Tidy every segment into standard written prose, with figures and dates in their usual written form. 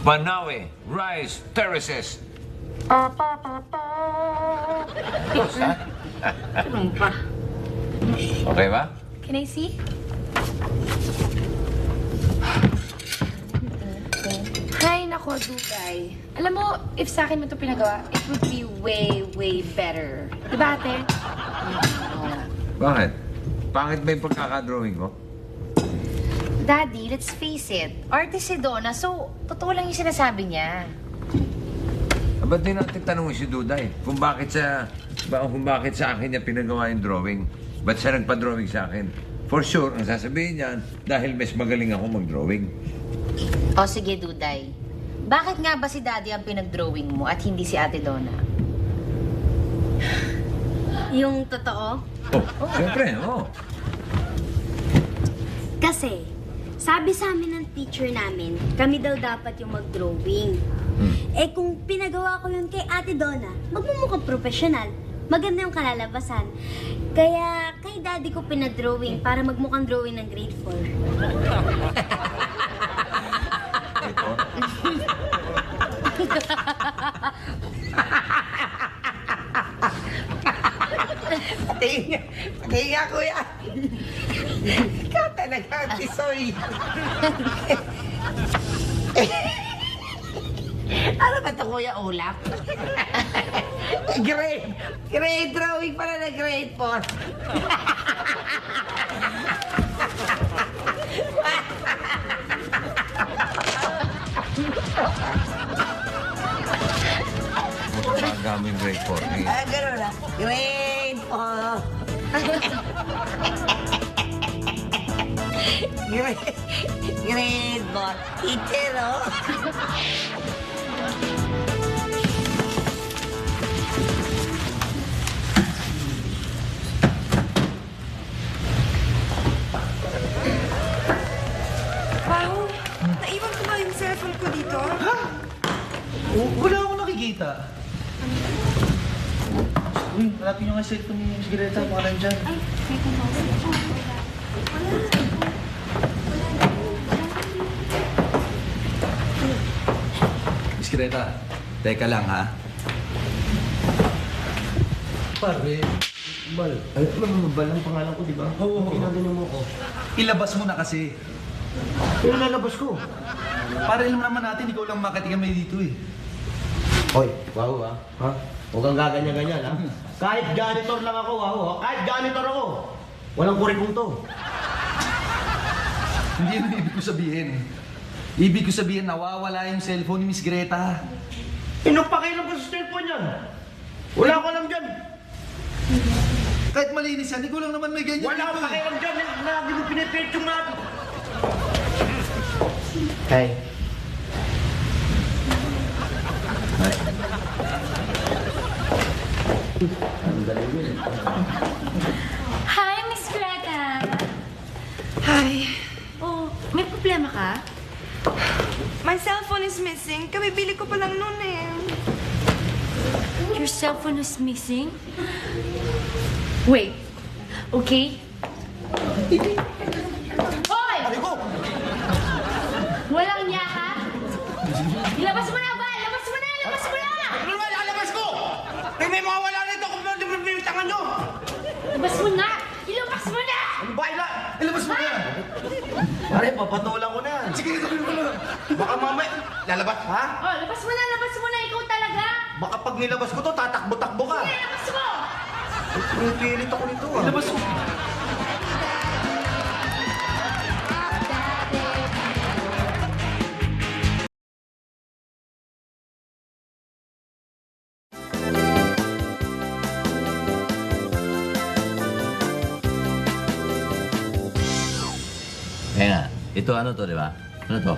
Manawe Rice Terraces. Ano pa? Okay ba? Can I see? Hay, nako, Duday. Alam mo, if sa akin mo ito pinagawa, it would be way, way better. Diba, ate? Bakit? Pangit ba yung pagkakadrawing ko? Daddy, let's face it. Artist si Donna, so totoo lang yung sinasabi niya. Ba't din natin tanongin si Duday kung bakit sa akin niya pinagawa yung drawing? Ba't siya nagpa-drawing sa akin? For sure, ang sasabihin niyan, dahil mas magaling ako mag-drawing. O sige, Duday. Bakit nga ba si Daddy ang pinag-drawing mo at hindi si Ate Donna? Yung totoo? Oh, siyempre, oo. Kasi, sabi sa amin ng teacher namin, kami daw dapat yung mag-drawing. Eh kung pinagawa ko yun kay Ate Donna, magmumukhang profesional. Maganda yung kalalabasan. Kaya kay Daddy ko pinadrawing para magmukhang drawing ng grade 4. Ito. Tingin nga, kuya. Ikaw talaga, Tisoy. Ano ba ito, kuya, ulap? Grade drawing pala na grade 4. Magaming grade 4. Ah, gano'n na. Grade 4. Grade 4. Teacher, oh. Pao, naiwan ko ba yung cellphone ko dito? Ha? Wala akong nakikita. Uy, hanapin nyo nga yung cellphone ni Miss Greta, mga nandyan. Ay, may kumakas. Miss Greta, teka lang ha. Pare, Bal. Ay, Bal ang pangalan ko, di ba? Oo. Pinagano mo ko. Ilabas mo na kasi. Pero lalabas ko. Para alam naman natin, ikaw lang makatigan may dito eh. Hoy, wow ha? Ha? Huwag kang gaganyan-ganyan ha? Kahit janitor lang ako, wow ha? Kahit janitor ako. Walang kurikong to. Hindi yun ang ibig ko sabihin. Ibig ko sabihin, nawawala yung cellphone ni Miss Greta. Pakialam ko sa cellphone yan. Wala ko alam dyan. Kahit malinis yan, ikaw lang naman may ganyan Wala dito akong eh. pakialam dyan. Lagi mo pinipit yung natin. Hey. Hi, Miss Greta! Hi. Oh, may problema ka? My cellphone is missing. Kabibili ko pa lang noon eh. Your cellphone is missing? Wait. Okay? Hoy! Walang niya ka? Ilabas mo na ba? Ilabas mo na! Ilabas mo na! Ano nga lalabas ko? Eh, may mawawala nito kung ano yung tangan nyo. Ilabas mo na! Ilabas mo na! Ano ba? Ilabas mo na yan. Pare, papatulan ko na yan. Sige, sabihin mo na. Baka mamaya, lalabas, ha? Oh, labas mo na! Labas mo na! Ikaw talaga! Baka pag nilabas ko to, tatakbo-takbo ka. Sige, labas mo! Pipilit ako nito, ah. Ilabas mo. Kaya nga, ito ano to, di ba? Ano to?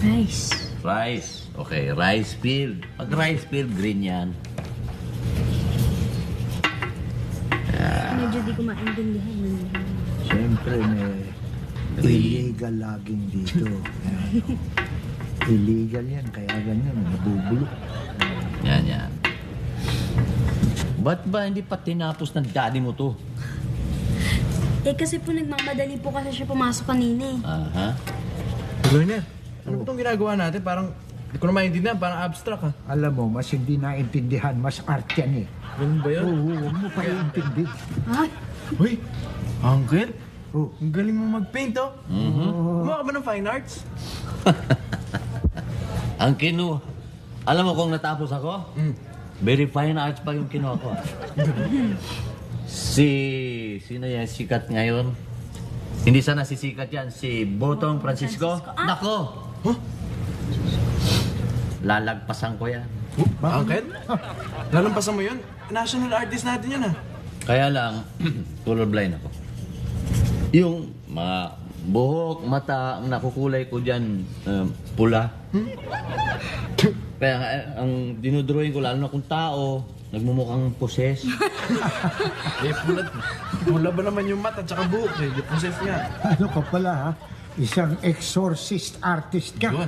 Nice. Rice. Okay, rice field. Pag rice field, green yan. Medyo di ko maintindihan. Siyempre, may illegal logging dito. Ayan. Illegal yan, kaya ganyan, nabubulok. Yan, yan. Ba't ba hindi pa tinapos ng daddy mo to? Eh kasi po nagmamadali po kasi siya pumasok kanina eh. Aha. Lorna, ano ba itong ginagawa natin? Parang Hindi ko na maintindihan, parang abstract ha. Alam mo, mas hindi naintindihan, mas art yan eh. Ganun ba yun? Oo, huwag mo pa iintindi. Uy, Uncle? Oh. Ang galing mo mag-paint oh. Gumawa ka ba ng fine arts? Ang alam mo kung natapos ako? Very fine arts pa yung kinuha ko. Sino yan sikat ngayon? Hindi sana si sikat yan, si Botong Francisco. Nako! Lalagpasan ko yan. Uncle? Lalampasan mo yun? National artist natin yun ah. Kaya lang, colorblind ako. Yung mga buhok, mata, ang nakukulay ko dyan, pula. Kaya ang dinodrawing ko, lalo na kung tao, nagmumukhang poses. Pula ba naman yung mata at saka buhok eh? Di process nga. Ano ka pala ha? Isang exorcist artist ka. Yun.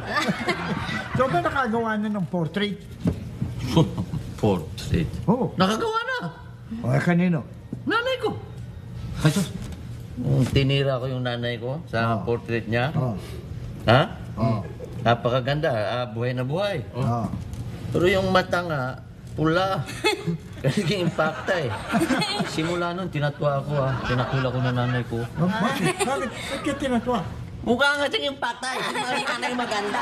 So ba nakagawa na ng portrait? Portrait. Oo. Nakagawa na! O kanino? Nanay ko! Ay, sus. Tinira ko yung nanay ko sa portrait niya. Oh. Ha? Oh. Napakaganda. Buhay na buhay. Oh. Pero yung mata nga, pula. Kasi impacta eh. Simula nun, tinatwa ako Tinakula ko ng nanay ko. Bakit? Bakit ka tinatwa? Mukha nga siyang impacta eh. Simula yung nanay maganda.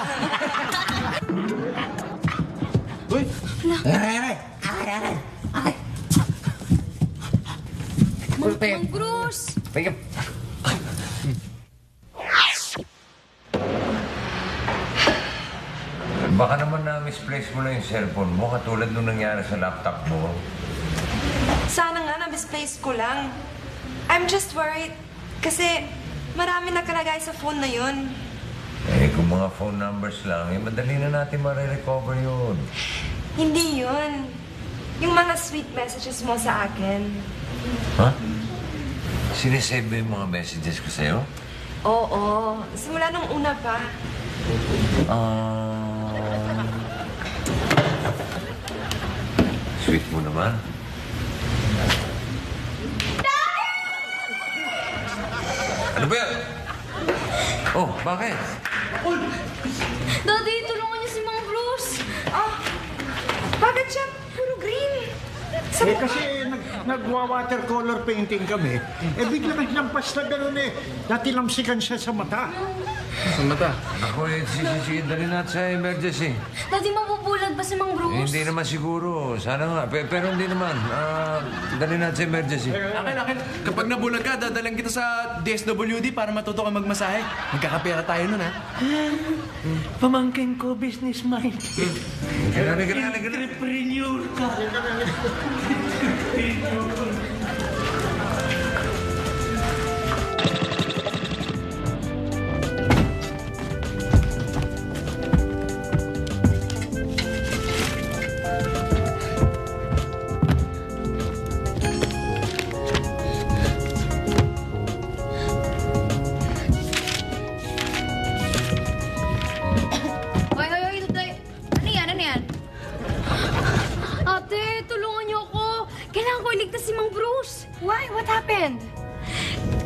Uy! Mang Bruce! Baka naman na-misplace mo na yung cellphone mo, katulad nung nangyari sa laptop mo. Sana nga na-misplace ko lang. I'm just worried. Kasi marami nakalagay sa phone na yun. Kung mga phone numbers lang, madali na natin marirecover yun. Hindi yun. Yung mga sweet messages mo sa akin. Ha? Sinesave mo yung mga messages ko sa'yo? Oo. Simula nung una pa. Sweet mo naman. Ano ba yan? Oh, bakit? Daddy, tulungan niyo si Mang Bruce. Bakit siya puro green? Kasi nagwa-watercolor painting kami. Bigla may lampas na gano'n eh. Natilamsikan siya sa mata. Sa mata. Ako sige, dali natin sa emergency. Daddy, mabubulag ba si Mang Bruce? Hindi naman siguro. Sana nga. Pero hindi naman. Dali natin sa emergency. Akin. Kapag nabulag ka, dadalang kita sa DSWD para matuto ka magmasahe. Magkakapera tayo nun ha. Pamangkin ko, business mind. Entrepreneur ka. Hoy, Duday. Ano yan? Ate, tulungan niyo ako. Kailangan ko iligtas si Mang Bruce. Why? What happened?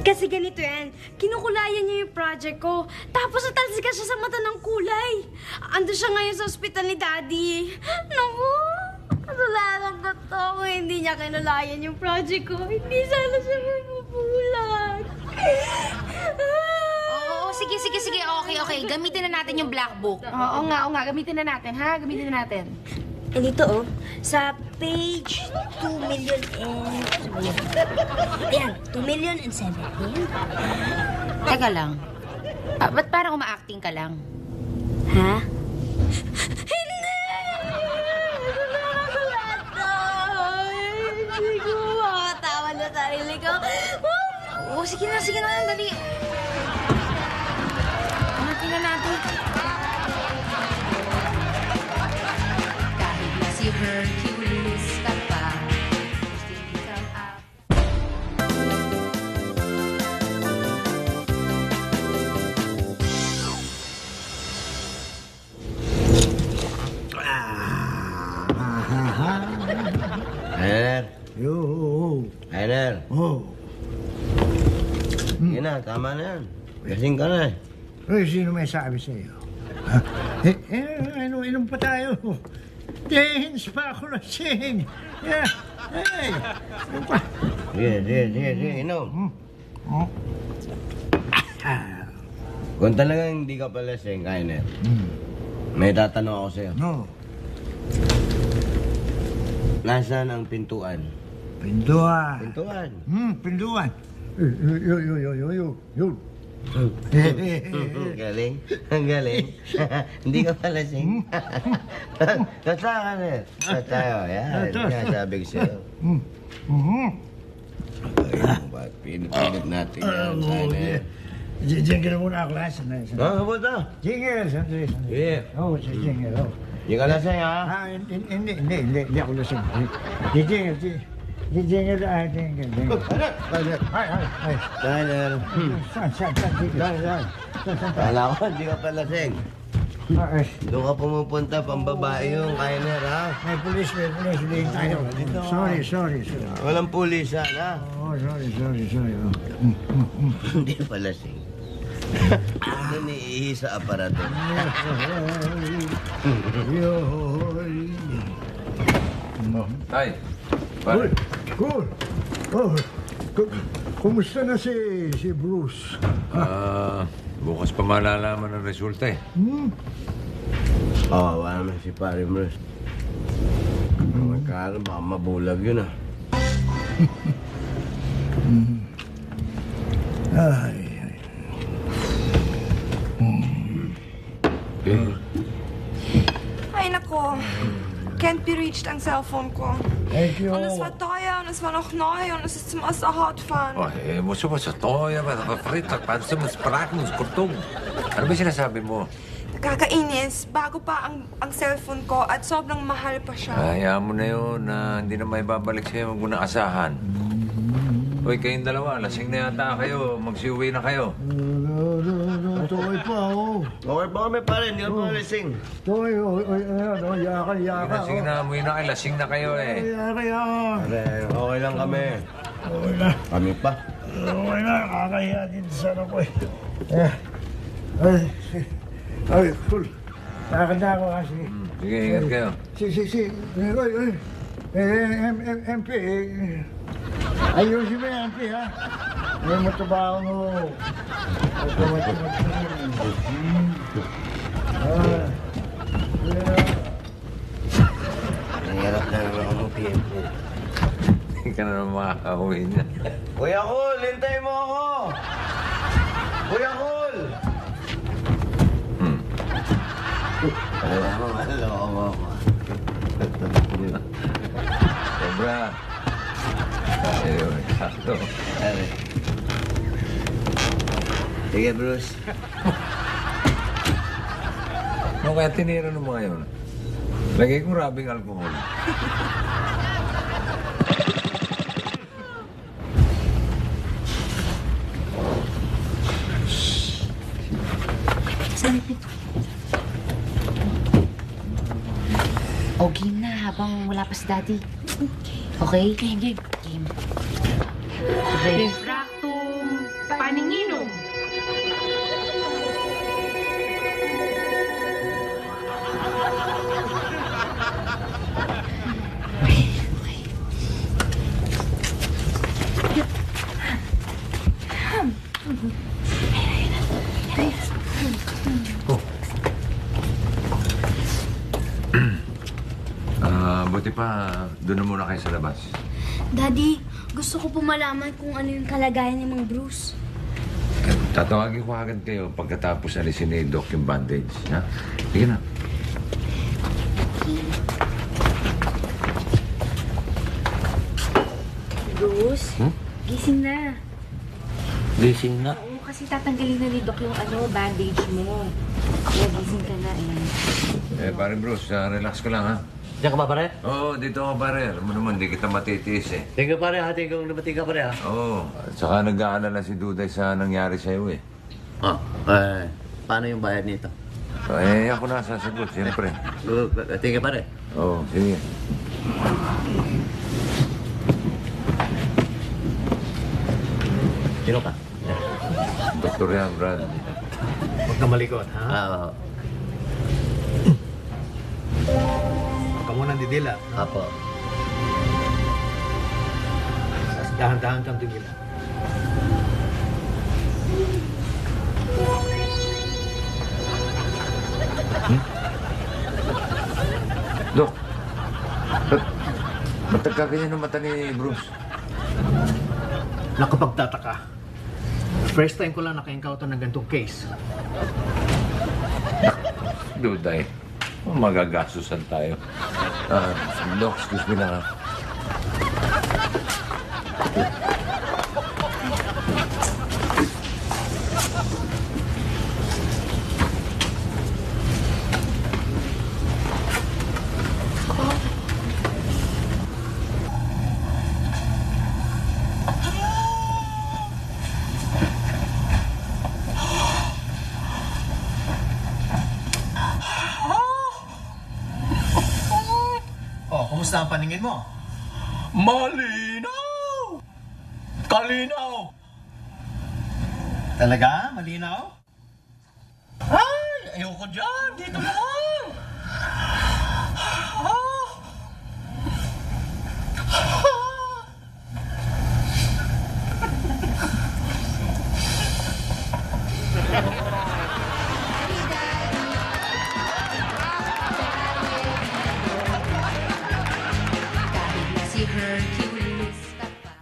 Kasi ganito yan, kinukulayan niya yung project ko. Tapos natalsikan siya sa mata ng kulay. Ando siya ngayon sa ospital ni Daddy. Naku, kasalanan ko to. Kung hindi niya kinulayan yung project ko, hindi sana siya mabubulag. Oo, sige. Okay. Gamitin na natin yung black book. Oo nga. Gamitin na natin, ha? Gamitin na natin. Eh dito sa page 2 million and... Ayan, 2 million and 7. Teka lang. Ba't parang uma-acting ka lang? Ha? Hindi! Nakakalat to! Hindi ko makatawa na sarili ko. Oo, sige na, dali. Gamitin na natin. Kahit na si Hercules ka pa, still become up. Tyler. Yo. Tyler. Oh. Yan na, tama na yan. Lasing ka na eh. Sino may sabi sa'yo? Inom pa tayo. Hins pa ako lasing. Yeah. Hey, inom pa. Sige, inom. Kung talagang hindi ka pala sing, Kainer, may tatanong ako sa'yo. No. Nasaan ang pintuan? Pinduan. Pintuan. Pinduan. Yun. Galing. Ang galing. Hindi ka pala sing. Tata ka na. Tayo. Yan. Yan sabi ko sa'yo. Ba't pinit natin yan, Kainer? Jingle muna ako lang. Habot na. Jingle. Sandali. Yeah. Jingle. Hindi ka lasing, ha? Hindi ako lasing. Jingle. Jingle. Ay. Kainer. Saan? Kala ko, hindi ka pala sing. Doon ka pumupunta, pambabae yung Kainer, ha? May pulis. Hindi tayo. Sorry. Walang pulisan, ha? Oh, sorry. Hindi pala sing. Ano niihi sa aparato? Tay, pare. Cool. Oh, kumusta na si Bruce? Bukas pa malalaman ang resulta eh. Wala naman si Pare Bruce. Magkano, baka mabulag yun, ah. Ay, nako. Can't be reached ang cellphone ko. Thank you. Und es war teuer und es war noch neu und es ist zum Osterhautfahren. Muso sa toya, frita, pansa mo, sprack mo, kurtong. Ano ba sinasabi mo? Nakakainis. Bago pa ang cellphone ko at sobrang mahal pa siya. Hayaan mo na yun na hindi na may babalik sa'yo mag unang asahan. Hoy, kayong dalawa, lasing na yata kayo. Magsiuwi na kayo. Toy pa, oh. Okay ba kami, Pare? Hindi ka pa lasing. Toy, yaka. Lasing na, umuwi na kayo. Lasing na kayo eh. Yaka. Pare, okay lang kami. Okay na. Kami pa. Okay na, nakakahiya din sa ano ko eh. Ay, cool. Nakakanda ako kasi. Sige, ingat kayo. MP, ayusin mo yung MP, ha? May matabaho mo. Nangyarap na naman ako ng PMP. Hindi ka na naman makakauwi niya. Kuya Kul, hintay mo ako! Kuya Kul! Alam mo ako. Sobra. Ayun, sakto. Pare. Sige, Bruce. Ano kaya tinira ng mga yun? Lagay ko rabing alcohol. O, game na habang wala pa si Daddy. Okay? Game. Refractum paninginum. Buti pa, doon na muna kayo sa labas. Daddy, gusto ko po malaman kung ano yung kalagayan ni Mang Bruce. Tatawagin ko agad kayo pagkatapos alisin ni Doc yung bandage, ha? Sige na. Bruce, gising na. Gising na. Oo, kasi tatanggalin na ni Doc yung bandage mo. Kaya gising ka na eh. Pare Bruce, relax ka lang, ha? Diyan ka ba, pare? Oo, dito ako, pare. Alam mo naman, di kita matitiis, eh. Thank you, pare. Hati kong lumati ka, pare, ha? Oo. At saka nag-aalala si Duday sa nangyari sa'yo, eh. Paano yung bayad nito? Ako na sasagot, siyempre. Thank you, pare. Oo, sige. Sino ka? Doktor yan, Brad. Huwag ka malikot, ha? Huwag ka munang didila. Apo. Tapos dahan-dahan kang tumila. Dok, ba't nagkaganyan ang mata ni Bruce? Nakapagtataka. First time ko lang naka-encounter ng ganitong case. Duday, magagasusan tayo. Dok, excuse me lang ha. Oh, kumusta ang paningin mo? Malinaw! Kalinaw! Talaga? Malinaw? Ay! Ayoko dyan! Dito naman! Si Hercules ka pa.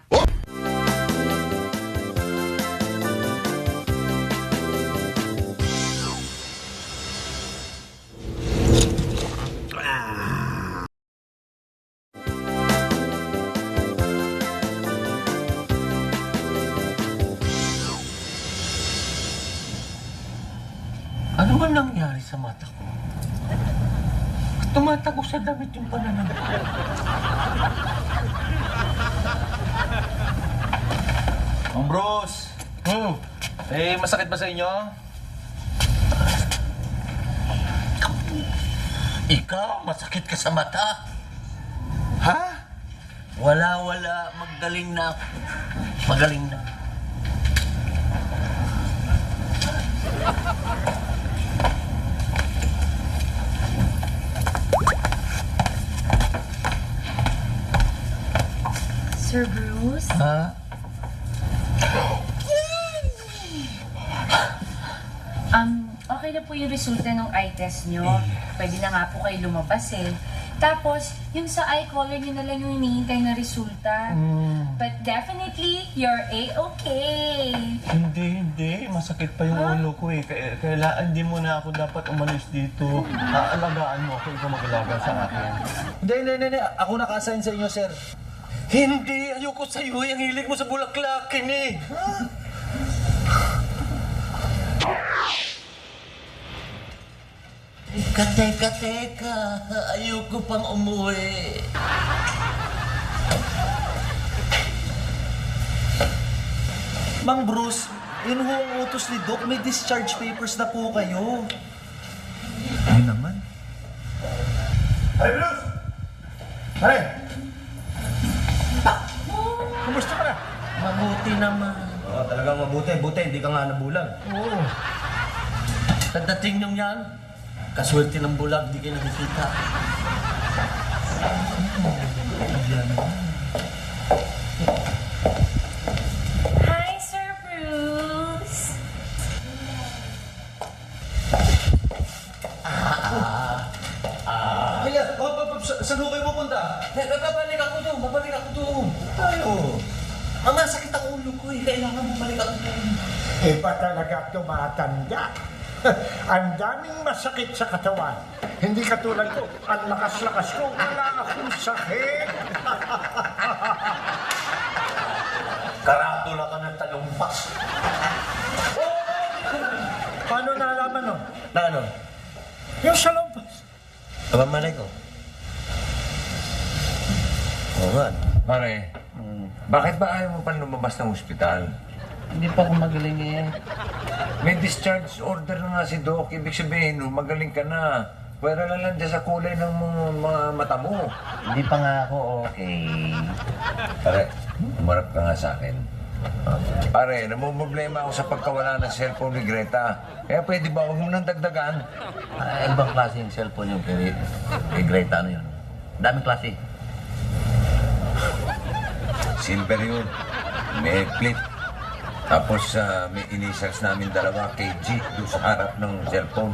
Ano ba nangyari sa mata ko? Tumatagos sa damit yung pananang ko. Mang Bruce! Masakit ba sa inyo? Ikaw, masakit ka sa mata. Ha? Wala. Magaling na ako. Magaling na. Sir Bruce? Ha? Okay na po yung resulta ng eye test nyo. Pwede na nga po kayo lumabas eh. Tapos, yung sa eye color nyo na lang yung hinihintay na resulta. But definitely, you're A-okay. Hindi. Masakit pa yung ulo ko eh. Kailangan, hindi mo na ako dapat umalis dito. Aalagaan mo ako, ikaw mag-alaga sa akin. Hindi. Ako naka-assign sa inyo, sir. Hindi! Ayoko sa'yo. Ang hilig mo sa bulaklakin eh. Teka. Ayoko pang umuwi. Mang Bruce, yun ho ang utos ni Doc. May discharge papers na po kayo. Ay naman. Hey, Bruce! Hey! Kumusta ka na? Mabuti naman. Oo, talagang mabuti. Buti, hindi ka nga nabulag. Oo. Pagdating nyo yan, kaswerte ng bulag, di kayo nakikita. Hi, Sir Bruce! Kaya, saan ho kayo pupunta? Babalik ako doon. Tayo. Ang sakit ang ulo ko eh. Kailangan bumalik ako doon. Iba talaga tumatanda. Ang daming masakit sa katawan. Hindi katulad ko. Ang lakas-lakas ko. Wala akong sakit. Karatula ka ng talumpas. Paano nalaman nun? Na ano? Yung sa lumpas. Abamalay ko. Oo nga. Pare, bakit ba ayaw mo pa lumabas ng ospital? Hindi pa ako magaling eh. May discharge order na nga si Doc. Ibig sabihin, magaling ka na. Pwera na lang dyan sa kulay ng mga mata mo. Hindi pa nga ako okay. Pare, umarap ka nga sa akin. Pare, namumblema ako sa pagkawala ng cellphone ni Greta. Kaya pwede ba huwag mo nang dagdagan? Ibang klase yung cellphone yung kay Greta, ano yun? Daming klase. Silver yun. May flip. Tapos may initials namin dalawa, KG, doon sa harap ng cellphone.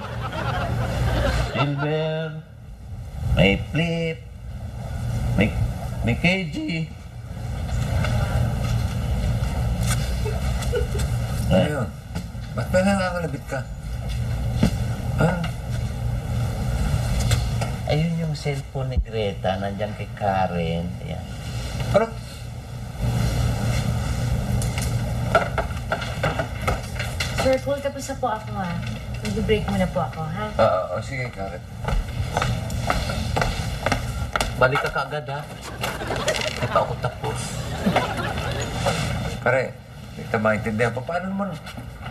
Silver, may flip, may KG. Ano yun? Ba't ba nangangalabit ka? Ha? Ayun yung cellphone ni Greta, nandyan kay Karen. Ayan. Ano? Sir, cool, tapos na po ako ha. Mag-break muna po ako, ha? Sige, Karen. Balik ka kaagad, ha? Hindi pa ako tapos. Pare, hindi kita maintindihan.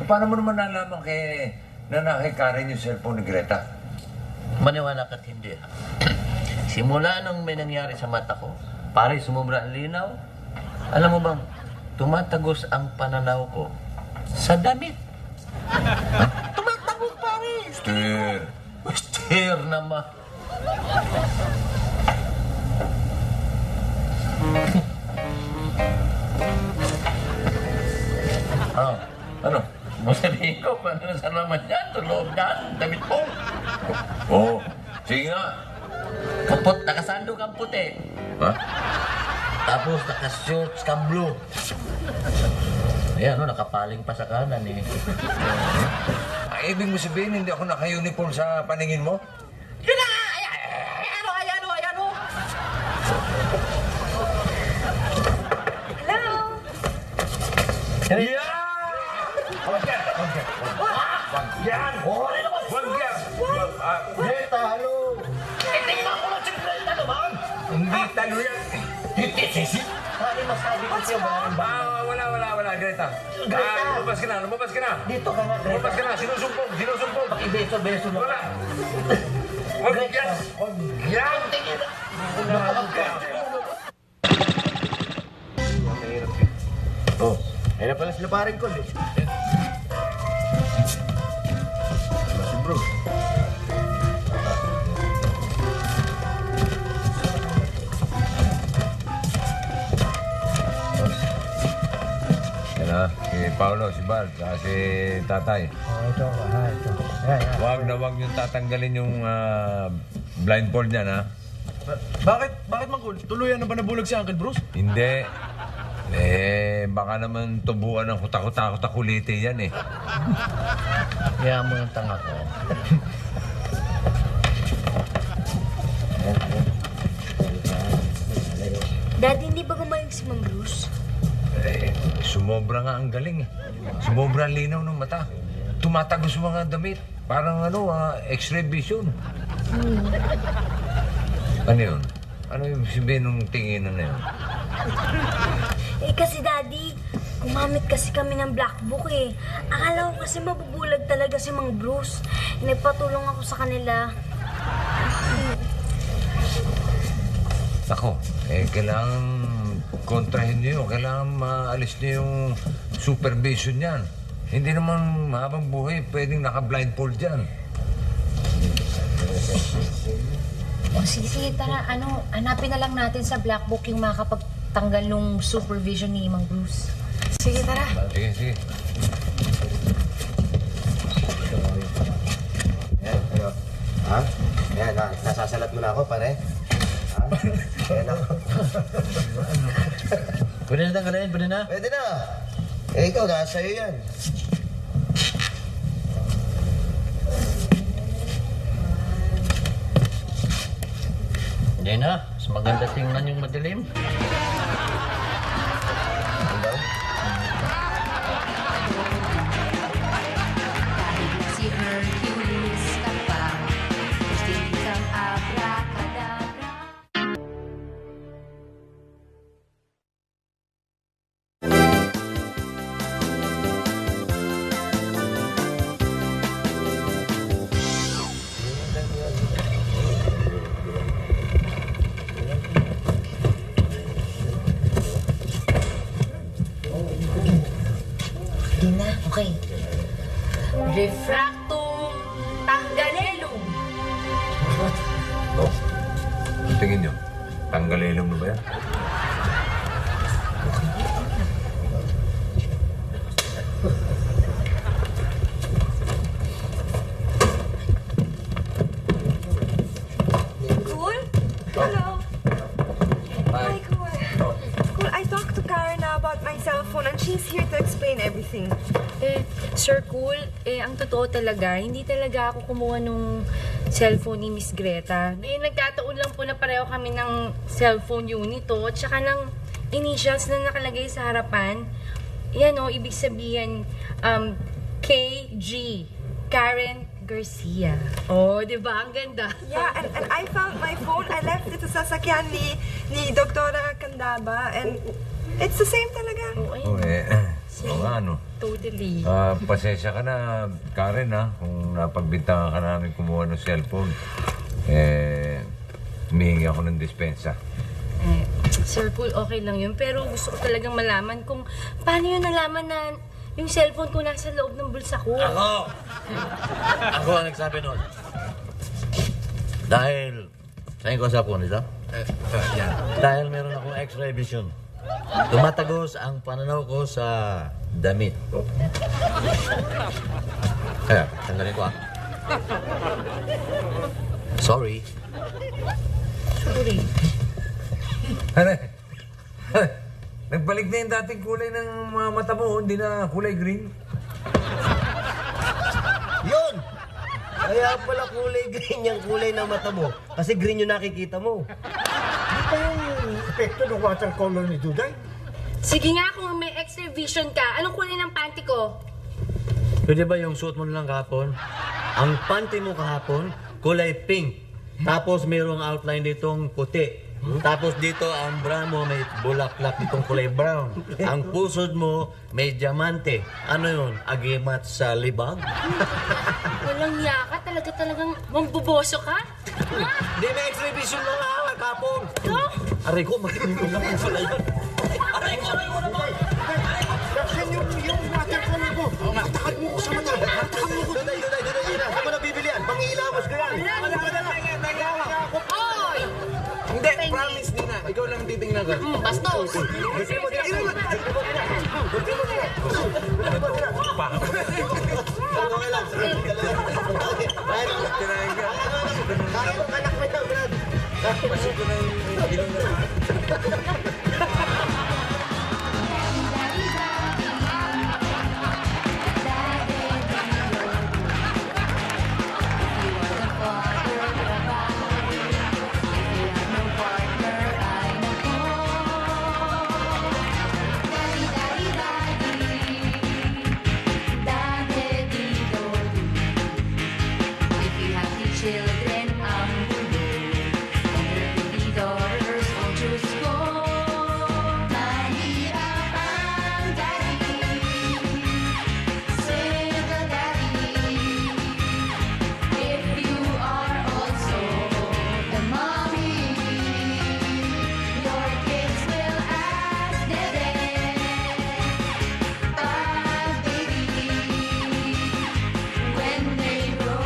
Paano mo naman nalaman na kay Karen yung cellphone ni Greta? Maniwala ka't hindi, ha? Simula nung may nangyari sa mata ko, pare, sumubra ang linaw. Alam mo bang, tumatagos ang pananaw ko sa damit. Tumatagos, pare! Steer naman. Ano? Masabihin ko, paano sa naman yan? Sa loob yan, damit mo. Oo. Sige nga. Kapot, nakasando kang puti. Ha? Tapos nakashorts kang blue. Ayan, nakapaling pa sa kanan eh. Ibig mo sabihin, hindi ako naka-uniform sa paningin mo? Yun na! Ayan o! Hello? Yeah! Wag yan! Wag yan! Greta, halo! Tingnan ko lang si Greta naman! Hindi talo yan! Hindi, sisi! Pare, masabi ko siya Wala, Greta. Lumabas ka na. Dito ka nga, Greta. Lumabas ka na, sinusumpong. Ibeso na. Wala. Wag yan! Oh, ayun na pala sila paring ko, eh. Ano si bro? Yan na, si Paolo, si Bal, saka si Tatay. Ito. Wag yung tatanggalin yung blindfold niyan, ha? Bakit, Mangkul? Tuluyan na ba nabulag si Uncle Bruce? Hindi. Baka naman tubuan ng kutakot-kulite yan, eh. Kaya mo ng tanga ko. Daddy, hindi ba gumaling si Mang Bruce? Sumobra nga ang galing, eh. Sumobra ang linaw ng mata. Tumatagos mga damit. Parang X-ray vision. Ano yun? Ano yung sabihin ng tinginan na yun? Kasi Daddy, gumamit kasi kami ng black book eh. Akala ko kasi mabubulag talaga si Mang Bruce. Nagpatulong ako sa kanila. Ako, kailangan kontrahin niyo. Kailangan maalis niyo yung supervision niyan. Hindi naman habang buhay pwedeng naka-blindfold dyan. Sige, tara, hanapin na lang natin sa black book yung makakapagtanggal ng supervision ni Mang Bruce. Sige, tara. Sige. Ayan, ha? Ayan, nasasalat mo na ako, pare. Ha? Ayan ako. Pwede na tanggalin, pwede na. Pwede na. Ikaw, nasa iyo yan. Hindi na, mas maganda tingnan yung madilim. Si Hercules kapag isang abracadabra. Refractum tanggalelum. Oh, tingin nyo. Tanggalelum na ba yan? Cool? Hello. Hi, Cool. Cool, I talked to Karen now about my cell phone and she's here to explain everything. Sir Cool, ang totoo talaga, hindi talaga ako kumuha nung cellphone ni Miss Greta. Nagkataon lang po na pareho kami ng cellphone unit at saka ng initials na nakalagay sa harapan. Yan ibig sabihin, KG, Karen Garcia. Di ba? Ang ganda. Yeah, and I found my phone. I left it sa sasakyan ni Doktora Candaba and it's the same talaga. Totally. Pasensya ka na, Karen, kung napagbintangan ka namin kumuha ng cellphone. Humihingi ako ng dispensa. Sir Cool, okay lang yun. Pero gusto ko talagang malaman kung paano yun nalaman na yung cellphone ko nasa loob ng bulsa ko. Ako ang nagsabi nun. Dahil, saan ko sa phone ito? Dahil meron akong X-ray vision. Tumatagos ang pananaw ko sa damit. Kaya, tanggalin ko Sorry. Sorry. Nagbalik na yung dating kulay ng mga mata mo, hindi na kulay green. Yun! Kaya pala kulay green yung kulay ng mata mo. Kasi green yung nakikita mo. Di ba yung epekto ng watercolor ni Duday? Sige nga, kung may extra vision ka, anong kulay ng panty ko? Pwede ba yung suot mo lang kahapon? Ang panty mo kahapon, kulay pink. Tapos mayroong outline ditong puti. Tapos dito ang bra mo may bulaklak itong kulay brown. Ang pusod mo may diamante. Ano yun? Agimat sa libag? Walang yaka, talagang mambuboso ka? Hindi, may exhibition lang nga kahapon. Aray ko, makinig lang po pala yun. Aray ko naman! Laksan yung watercolor mo. Matakad mo ko sa mata. Matakad mo ko. Duday. Saan mo nabibilian? Pang-iilamos ko yan. Oy! Hindi, promise Nina. Ikaw lang titingnan ko. Bastos! Children ang mundo, the daughters won't choose ko. Mahirap ang daddy, single daddy. If you are also the mommy, your kids will ask Dede, baby, when they grow.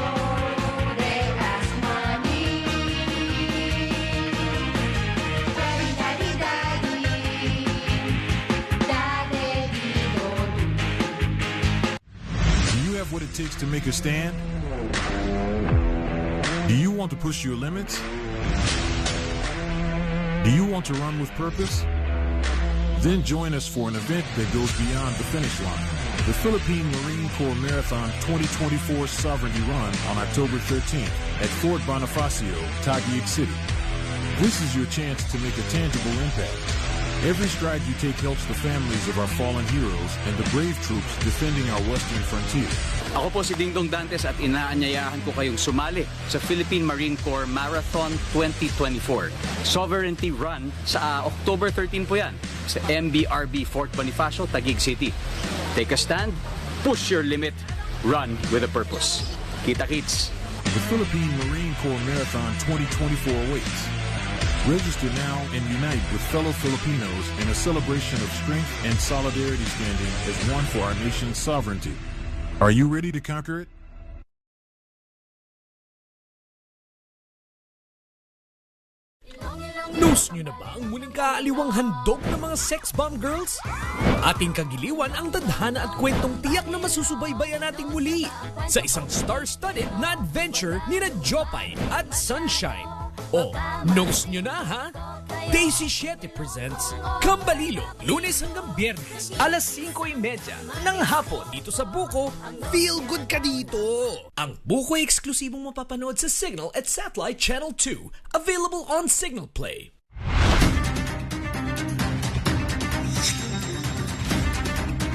What it takes to make a stand? Do you want to push your limits? Do you want to run with purpose? Then join us for an event that goes beyond the finish line. The Philippine Marine Corps Marathon 2024 Sovereignty Run on October 13th at Fort Bonifacio, Taguig City. This is your chance to make a tangible impact. Every stride you take helps the families of our fallen heroes and the brave troops defending our western frontier. Ako po si Dingdong Dantes at inaanyayahan ko kayong sumali sa Philippine Marine Corps Marathon 2024. Sovereignty Run sa October 13 po yan sa MBRB Fort Bonifacio, Taguig City. Take a stand, push your limit, run with a purpose. Kita-kits! The Philippine Marine Corps Marathon 2024 awaits. Register now and unite with fellow Filipinos in a celebration of strength and solidarity standing as one for our nation's sovereignty. Are you ready to conquer it? News nyo na ba ang muling kaaliwang handog ng mga sex bomb girls? Ating kagiliwan ang tadhana at kwentong tiyak na masusubaybayan nating muli sa isang star-studded na adventure ni na Jopay at Sunshine. O, knows nyo na ha? Daisy 7 presents Kambalilo, Lunes hanggang Biyernes, alas 5:30 ng hapon dito sa Buko. Feel good ka dito! Ang Buko ay eksklusibong mapapanood sa Signal at Satellite Channel 2, available on Signal Play.